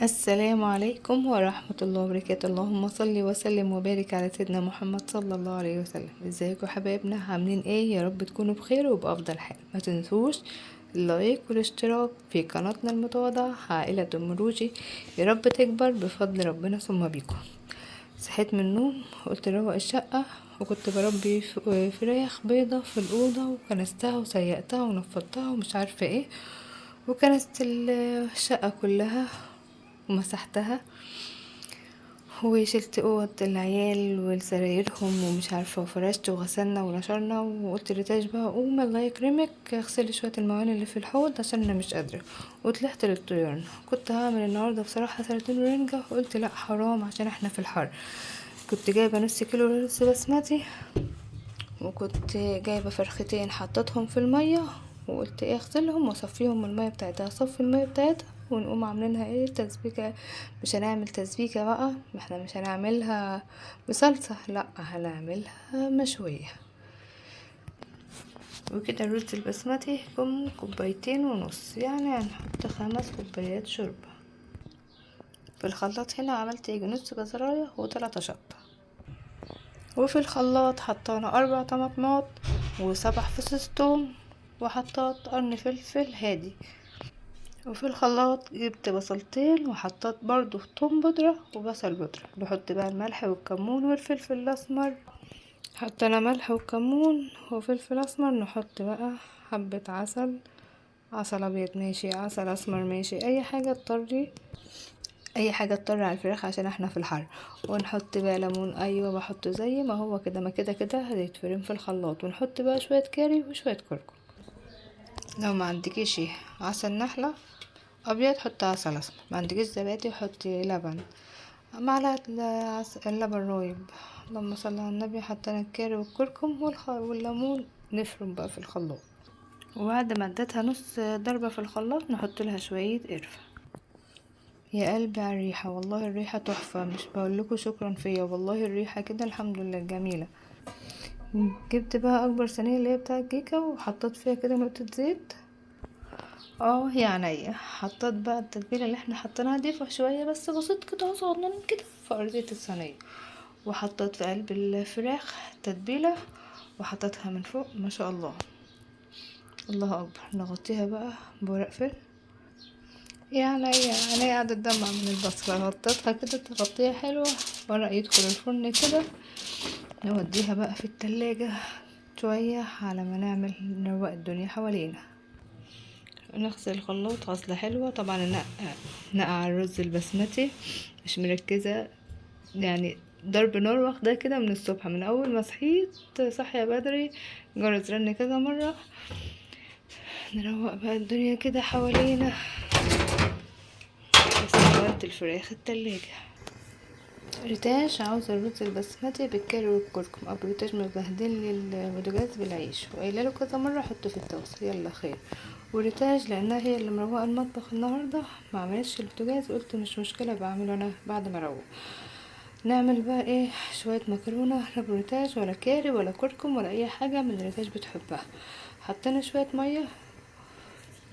السلام عليكم ورحمة الله وبركاته. اللهم صل وسلم وبارك على سيدنا محمد صلى الله عليه وسلم. ازيكم حبايبنا، عاملين ايه؟ يا رب تكونوا بخير وبأفضل حال. ما تنسوش اللايك والاشتراك في قناتنا المتواضعة عائلة المروجي، يا رب تكبر بفضل ربنا ثم بيكم. صحيت من النوم قلت روق الشقة، وكنت بربي فراخ بيضة في الأوضة، وكنستها وسيقتها ونفضتها ومش عارفة ايه، وكنست الشقة كلها ومسحتها، وشلت اوض العيال وسرايرهم ومش عارفه، وفرشت وغسلنا ونشرنا، وقلت لتاج بقى قوم الله يكرمك اغسلي شويه المواني اللي في الحوض عشان انا مش قادره. وطلعت للطيران، كنت هعمل النهارده بصراحه سلطين ورنجه، وقلت لا حرام عشان احنا في الحر. كنت جايبه نص كيلو رز بسمتي، وكنت جايبه فرختين حطيتهم في الميه، وقلت ايه اغسلهم واصفيهم من الميه بتاعتها، اصفي الميه بتاعتها ونقوم عاملينها ايه تسبيكه. مش هنعمل تسبيكه بقى، احنا مش هنعملها بصلصه، لا هنعملها مشويه. وكده الرز البسمتي كوبايتين ونص، يعني هنحط 5 كوبايات شوربه. في الخلاط هنا عملت يجي نص بصلايه و3 شطه، وفي الخلاط حطينا 4 طماطمات و7 فصوص توم، وحطيت قرن فلفل هادي. وفي الخلاط جبت بصلتين وحطيت برضو توم بودرة وبصل بودرة. نحط بقى الملح والكمون والفلفل الاسمر، حطينا ملح وكمون وفلفل اسمر. نحط بقى حبة عسل ابيض ماشي، عسل اسمر ماشي، اي حاجة تطري، اي حاجه تطر على الفراخ عشان احنا في الحر. ونحط بقى ليمون، ايوه بحطه زي ما هو كده، ما كده كده هيتفرم في الخلاط. ونحط بقى شويه كاري وشويه كركم. لو ما عندكيش عسل نحله ابيض حط عسل اسمر، ما عندكيش زبادي حطي لبن، معلقه اللبن رايب. اللهم صل على النبي. حطينا الكاري والكركم والليمون، نفرم بقى في الخلاط. وبعد ما اديتها نص ضربه في الخلاط نحط لها شويه قرفه. يا قلبي على الريحة، والله الريحة تحفة، مش بقولكوا شكرا فيا، والله الريحة كده الحمد لله جميلة. جبت بقى اكبر صينية اللي هي بتاع الكيكة، وحطيت فيها كده نقطة زيت. يعني حطيت بقى التتبيلة اللي احنا حطيناها دي في شوية بس بسيط كده صغنن كده في ارضية الصينية، وحطيت في قلب الفراخ تتبيلة وحطيتها من فوق. ما شاء الله، الله اكبر. نغطيها بقى بورق فل، يعني قاعدة تدمع من البصرة. غطيتها كده تغطية حلوة، ورق يدخل الفرن كده. نوديها بقى في التلاجة شوية على ما نعمل نروق الدنيا حوالينا. نغسل الخلاط غسلة حلوة. طبعا نقع الرز البسمتي مش مركزة، يعني ضرب نار واخدة كده من الصبح، من اول ما صحيت صحية بدري جرس رن كذا مرة. نروق بقى الدنيا كده حوالينا. بس عملت الفراخ التلاجة ريتاش، عاوزة الرز البسمتي بالكاري والكركم. ابو ريتاش مبهدل لي البوتاجاز بالعيش، وقايله له كذا مره حطه في الطاسه، يلا خير. وريتاج لانها هي اللي مروقه المطبخ النهارده ما عملتش البوتاجاز، قلت مش مشكله بعمله انا بعد ما اروق. نعمل بقى ايه؟ شويه مكرونه، لا بوريتاج ولا كاري ولا كركم ولا اي حاجه من اللي ريتاج بتحبها. حطينا شويه ميه،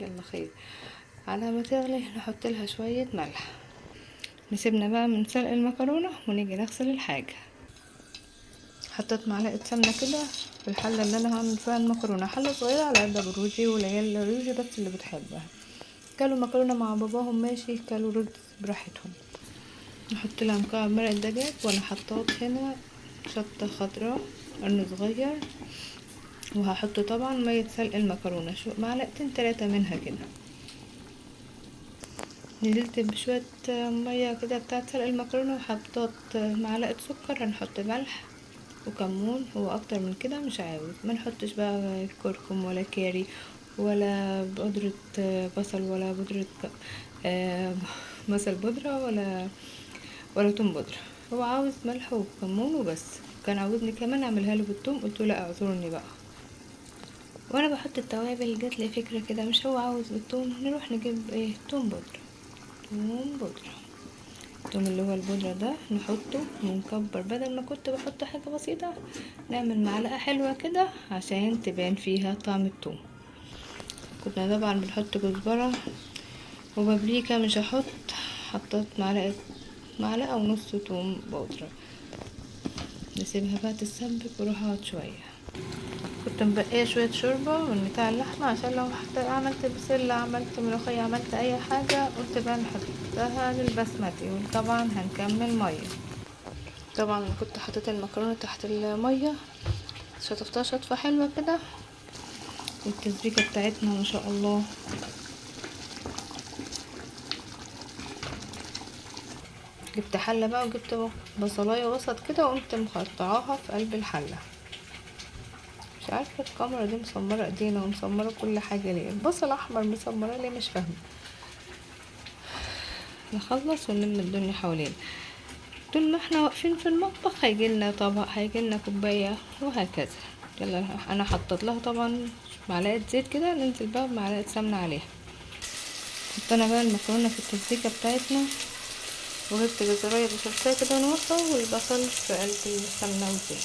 يلا خير. على ما تغلي نحط لها شويه ملح. نسيبنا بقى من سلق المكرونه ونيجي نغسل الحاجه. حطيت معلقه سمنه كده في الحله اللي انا هعمل فيها المكرونه، حله صغيره على قد روجي والعيال روجي بس اللي بتحبها. كلوا مكرونه مع باباهم ماشي، كلوا رز براحتهم. نحط لها مكعب مرق دجاج، وانا حطيت هنا شطه خضراء قرن صغير، وهحط طبعا ميه سلق المكرونه، معلقتين 3 منها كده. نزلت بشويه ميه كده بتاعه سلق المكرونه، وحطيت معلقه سكر. هنحط ملح وكمون، هو اكتر من كده مش عاوز. ما نحطش بقى كركم ولا كاري ولا بودرة بصل ولا بودرة آه، بصل بودرة ولا توم بودرة. هو عاوز ملح وكمون وبس. كان عاوزني كمان اعملها له بالثوم، قلت له لا اعذرني بقى. وانا بحط التوابل جات لي فكرة كده، مش هو عاوز بالثوم نروح نجيب ايه توم بودرة. توم بودرة، التوم اللي هو البودرة ده نحطه ونكبر، بدل ما كنت بحط حاجة بسيطة نعمل معلقة حلوة كده عشان تبان فيها طعم التوم. كنا طبعا بنحط كزبرة وبابريكا، مش هحط حطيت معلقة ونص توم بودرة. نسيبها بقى تتسبك واروح اقعد شوية. كنت مبقية شوية شوربة من بتاع اللحمة عشان لو حتى عملت بسلة، عملت ملوخية، عملت اي حاجة، قلت بقى نحطها للبسمتي. وطبعا هنكمل مية. طبعا كنت حطيت المكرونة تحت المية، شطفتها شطفة حلوة كده. والتسبيكة بتاعتنا ما شاء الله. جبت حلة بقى وجبت بصلاية وسط كده وقمت مقطعاها في قلب الحلة. مش عارفة الكاميرا دي مسمرة ايدينا ومسمرة كل حاجة ليه، البصل احمر مسمرة ليه مش فاهمة. نخلص ونلم الدنيا حوالينا. طول ما احنا واقفين في المطبخ هيجيلنا طبق، هيجيلنا كوباية، وهكذا. يلا انا حطيت لها طبعا معلقة زيت كده، ننزل بقى بمعلقة سمنة عليها. حطينا بقى المكرونة في التسبيكة بتاعتنا، وجبت جزراية بشرتها كده نوصة، والبصل في قلب السمنة والزيت.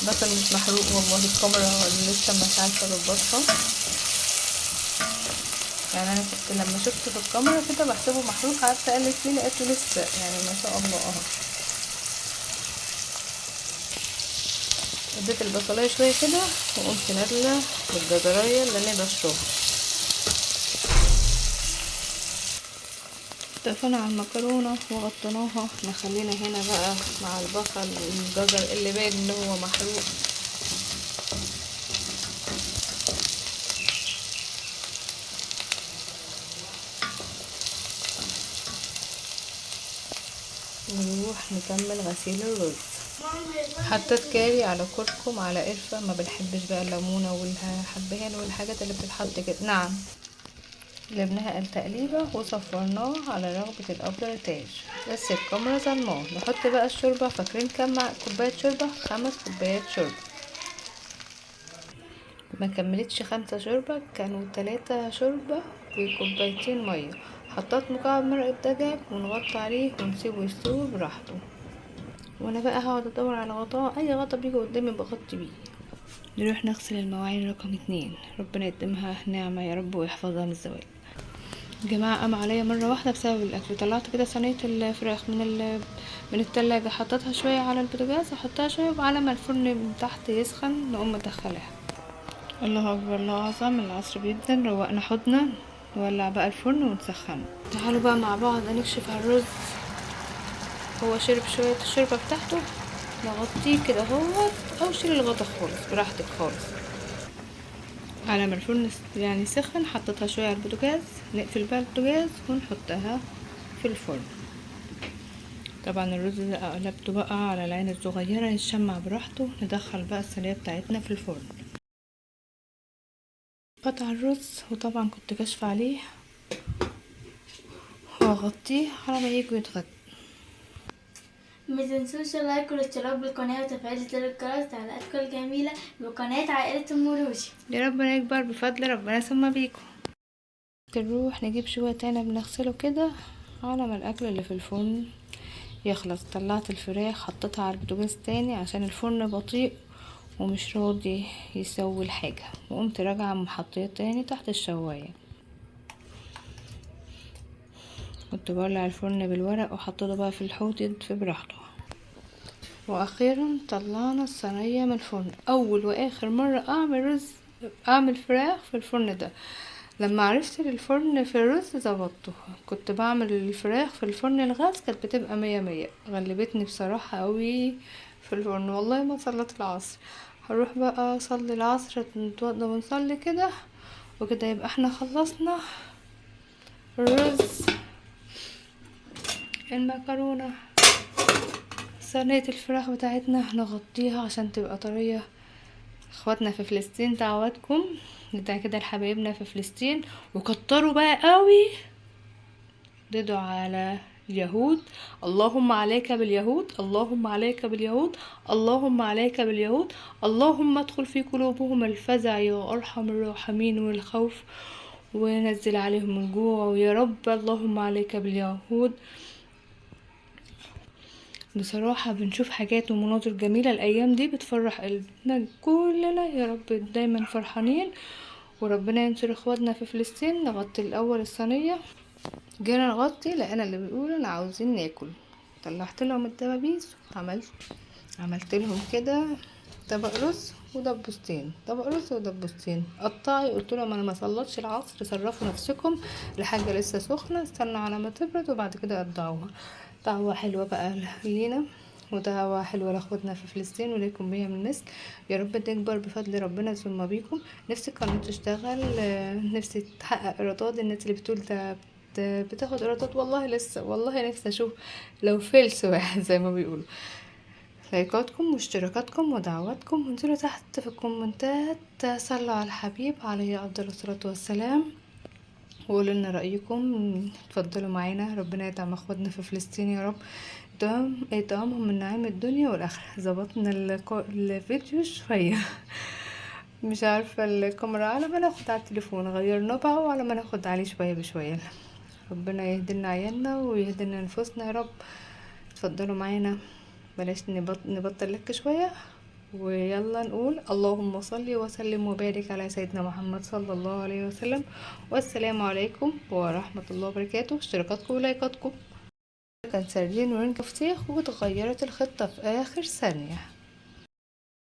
البصل مش محروق والله، الكاميرا لسه مش عارفة بالبصل. يعني انا كنت لما شفته في الكاميرا كده بحسبه محروق، قعدت اقلب فيه لقيته لسه يعني ما شاء الله اهو. اديت البصلايه شويه كده وقمت نازله بالجزرايه اللي انا بشربها. اتفقنا على المكرونه وغطيناها. نخلينا هنا بقى مع البصل والجزر اللي باين ان هو محروق. نروح نكمل غسيل الرز. حطيت كاري على كركم على قرفة، ما بنحبش بقى الليمونة والحبهان والحاجات اللي بتتحط كده. نعم. جبناها التقليبة وصفرناه على رغبة الأب تاج، بس الكاميرا ظلماه. نحط بقى الشوربة. فاكرين كام كوباية شوربة؟ 5 كوبايات شوربة. ما كملتش 5 شوربة، كانوا 3 شوربة وكوبايتين مية. حطيت مكعب مرقة دجاج ونغطي عليه ونسيبه يستوي براحته. وانا بقى هقعد ادور على غطاء، اي غطا بيجي قدامي بغطي بيه. نروح نغسل المواعين رقم 2. ربنا يديمها نعمة يا رب ويحفظها من الزوال. جماعة قام عليا مرة واحدة بسبب الاكل. طلعت كده صينية الفراخ من التلاجة، حطيتها شوية على البوتاجاز، احطها شوية وعلى ما الفرن من تحت يسخن نقوم مدخلاها. الله اكبر، الله اعظم. العصر بيدن، روقنا حضنا. نولع بقى الفرن ونسخنه. تعالوا بقى مع بعض نكشف على الرز. هو شرب شوية الشوربة بتاعته، نغطيه كده اهوت، او شيل الغطا خالص براحتك خالص. على ما الفرن يعني سخن، حطيتها شويه على البوتاجاز. نقفل بقى البوتاجاز ونحطها في الفرن. طبعا الرز ده قلبته بقى على العين الصغيره يتشمع براحته. ندخل بقى الصينيه بتاعتنا في الفرن. قطع الرز، وطبعا كنت كاشفه عليه واغطيه على ما يجوا يتغدى. ما تنسوش اللايك والاشتراك بالقناة وتفعيل زر الجرس. تعليقاتكم الجميلة بقناة عائلة المروشي. يا ربنا يكبر بفضل ربنا ثم بيكم. نروح نجيب شوية عنب نغسله كده على ما الاكل اللي في الفرن يخلص. طلعت الفراخ حطيتها على البوتاجاز تاني عشان الفرن بطيء ومش راضي يسوي الحاجة، وقمت راجعة محطيه تاني تحت الشواية. كنت بولع الفرن بالورق وحطيته بقى في الحوض يدفي براحته. واخيرا طلعنا الصينية من الفرن. اول واخر مرة اعمل فراخ في الفرن ده. لما عرفت الفرن في الرز ظبطته. كنت بعمل الفراخ في الفرن الغاز كانت بتبقى 100. غلبتني بصراحة قوي في الفرن والله. ما صلت العصر، هروح بقى اصلي العصر، نتوضى ونصلي كده وكده يبقى احنا خلصنا الرز، المكرونة، صينية الفراخ بتاعتنا. نغطيها عشان تبقى طرية. اخواتنا في فلسطين دعواتكم ده كده لحبايبنا في فلسطين. وكتروا بقى قوي ردوا على اليهود. اللهم عليك باليهود، اللهم عليك باليهود، اللهم عليك باليهود. اللهم ادخل في قلوبهم الفزع يا ارحم الراحمين والخوف، ونزل عليهم الجوع ويا رب. اللهم عليك باليهود. بصراحة بنشوف حاجات ومناظر جميلة الأيام دي بتفرح قلبنا كلنا. يا رب دايما فرحانين وربنا ينصر اخواتنا في فلسطين. نغطي الأول الصينية جينا نغطي لقينا اللي بيقولوا انا عاوزين ناكل. طلعت لهم الدبابيس عملت لهم كده طبق رز ودبوستين، طبق رز ودبوستين. قطعي، قلت لهم انا ما صلتش العصر، صرفوا نفسكم، الحاجه لسه سخنه، استنوا على ما تبرد وبعد كده قطعوها. دعوه حلوه بقى لينا، ودعوة حلوة لأخوتنا في فلسطين، وليكم بيها من مثل. يا رب تكبر بفضل ربنا ثم بيكم. نفسي القناة تشتغل، نفسي تحقق إيرادات. الناس اللي بتقول ده بتاخد إيرادات، والله لسه، والله نفسي أشوف لو فلس واحد زي ما بيقولوا. لايكاتكم واشتراكاتكم ودعواتكم، وانزلوا تحت في الكومنتات صلوا على الحبيب عليه أفضل الصلاة والسلام، وقولوا لنا رأيكم. اتفضلوا معانا، ربنا يدعم اخواتنا في فلسطين يا رب، يدعمهم من نعيم الدنيا والآخرة. ظبطنا الفيديو شوية مش عارفة الكاميرا على ما ناخد على التليفون، غيرناه بقى وعلى ما ناخد عليه شوية بشوية. ربنا يهدلنا عيالنا ويهدلنا نفوسنا يا رب. اتفضلوا معانا، بلاش نبطل لك شوية، ويلا نقول اللهم صل وسلم وبارك على سيدنا محمد صلى الله عليه وسلم. والسلام عليكم ورحمة الله وبركاته. اشتراكاتكم ولايكاتكم. كان سردين ورنجة فسيخ واتغيرت الخطة في آخر ثانية.